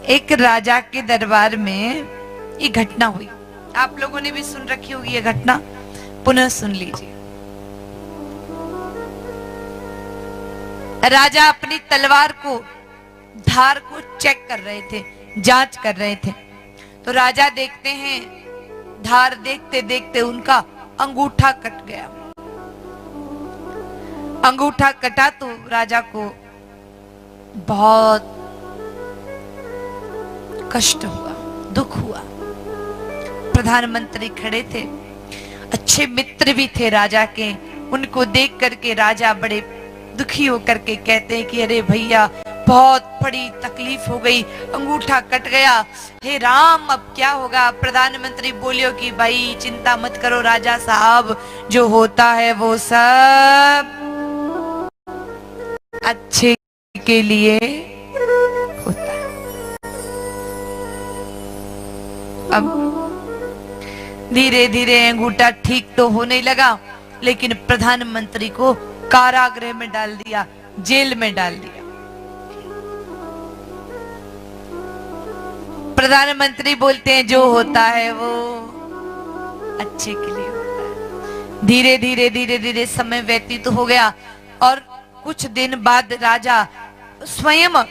एक राजा के दरबार में ये घटना हुई। आप लोगों ने भी सुन रखी होगी ये घटना, पुनः सुन लीजिए। राजा अपनी तलवार को, धार को चेक कर रहे थे, जांच कर रहे थे। तो राजा देखते हैं, धार देखते देखते उनका अंगूठा कट गया। अंगूठा कटा तो राजा को बहुत कष्ट हुआ, दुख हुआ। प्रधानमंत्री खड़े थे, अच्छे मित्र भी थे राजा के। उनको देख करके राजा बड़े दुखी होकर के कहते हैं कि अरे भैया, बहुत बड़ी तकलीफ हो गई, अंगूठा कट गया, हे राम अब क्या होगा। प्रधानमंत्री बोलियो कि भाई चिंता मत करो राजा साहब, जो होता है वो सब अच्छे के लिए होता है। अब धीरे धीरे अंगूठा ठीक तो होने लगा, लेकिन प्रधानमंत्री को कारागृह में डाल दिया, जेल में डाल दिया। प्रधानमंत्री बोलते हैं जो होता है वो अच्छे के लिए होता है। धीरे धीरे धीरे धीरे समय व्यतीत हो गया और कुछ दिन बाद राजा स्वयं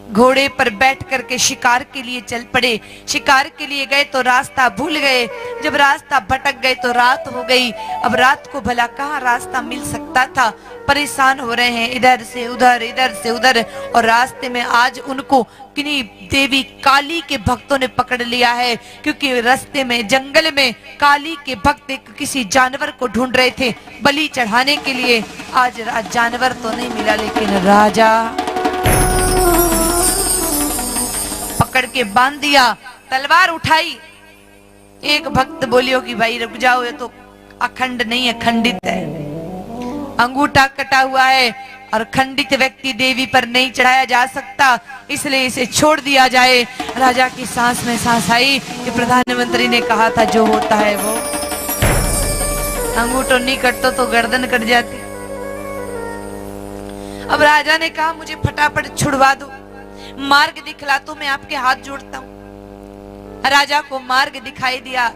घोड़े पर बैठ करके शिकार के लिए चल पड़े। शिकार के लिए गए तो रास्ता भूल गए। जब रास्ता भटक गए तो रात हो गई। अब रात को भला कहाँ रास्ता मिल सकता था। परेशान हो रहे हैं, इधर से उधर, इधर से उधर। और रास्ते में आज उनको किन्हीं देवी काली के भक्तों ने पकड़ लिया है, क्योंकि रास्ते में जंगल में काली के भक्त एक किसी जानवर को ढूंढ रहे थे बलि चढ़ाने के लिए। आज जानवर तो नहीं मिला, लेकिन राजा पकड़ के बांध दिया, तलवार उठाई। एक भक्त बोलियो कि भाई रुक जाओ, ये तो अखंड नहीं है, खंडित है, अंगूठा कटा हुआ है और खंडित व्यक्ति देवी पर नहीं चढ़ाया जा सकता, इसलिए इसे छोड़ दिया जाए। राजा की सांस में सांस आई कि प्रधानमंत्री ने कहा था जो होता है वो। अंगूठा नहीं कटता तो गर्दन कट जाती। अब राजा ने कहा मुझे फटाफट छुड़वा दो, मार्ग दिखला तो मैं आपके हाथ जोड़ता हूं। राजा को मार्ग दिखाई दिया।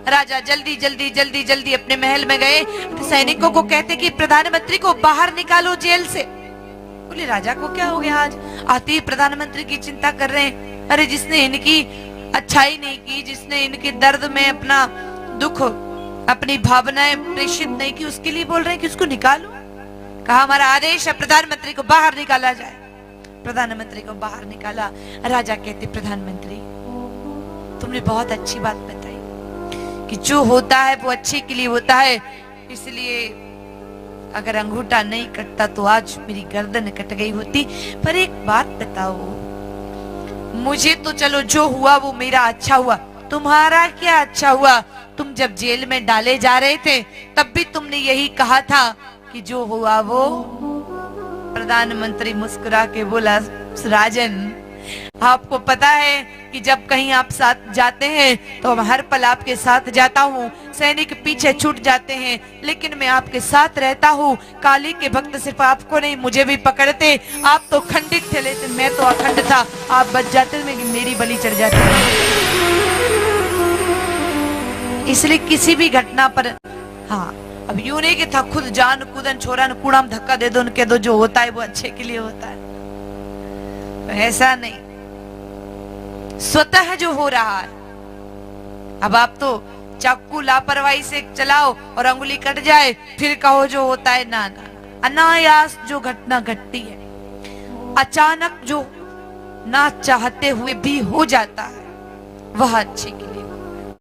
राजा जल्दी जल्दी जल्दी जल्दी अपने महल में गए। सैनिकों को कहते कि प्रधानमंत्री को बाहर निकालो जेल से। बोले राजा को क्या हो गया, आज आते ही प्रधानमंत्री की चिंता कर रहे हैं। अरे जिसने इनकी अच्छाई नहीं की, जिसने इनके दर्द में अपना दुख, अपनी भावनाएं प्रेषित नहीं की, उसके लिए बोल रहे हैं कि उसको निकालो। कहा हमारा आदेश है, प्रधानमंत्री को बाहर निकाला जाए। प्रधानमंत्री को बाहर निकाला। राजा कहते प्रधानमंत्री तुमने बहुत अच्छी बात बताई कि जो होता है वो अच्छे के लिए होता है, इसलिए अगर अंगूठा नहीं कटता तो आज मेरी गर्दन कट गई होती। पर एक बात बताओ, मुझे तो चलो जो हुआ वो मेरा अच्छा हुआ, तुम्हारा क्या अच्छा हुआ? तुम जब जेल में डाले जा रहे थे तब भी तुमने यही कहा था कि जो हुआ वो। प्रधानमंत्री मुस्कुरा के बोला राजन, आपको पता है कि जब कहीं आप साथ जाते हैं तो हर पल आपके साथ जाता हूँ। सैनिक पीछे छूट जाते हैं लेकिन मैं आपके साथ रहता हूँ। काली के भक्त सिर्फ आपको नहीं मुझे भी पकड़ते। आप तो खंडित थे लेकिन मैं तो अखंड था। आप बच जाते मेरी बलि चढ़ जाती। इसलिए किसी भी घटना पर, हाँ अब यूं नहीं कि था खुद जान कूदन छोरा न कूड़ा में धक्का दे दो, उनके दो जो होता है वो अच्छे के लिए होता है, तो ऐसा नहीं, स्वतः जो हो रहा है। अब आप तो चाकू लापरवाही से चलाओ और अंगुली कट जाए फिर कहो जो होता है, ना ना, अनायास जो घटना घटती है, अचानक जो ना चाहते हुए भी हो जाता है, वह अच्छे के लिए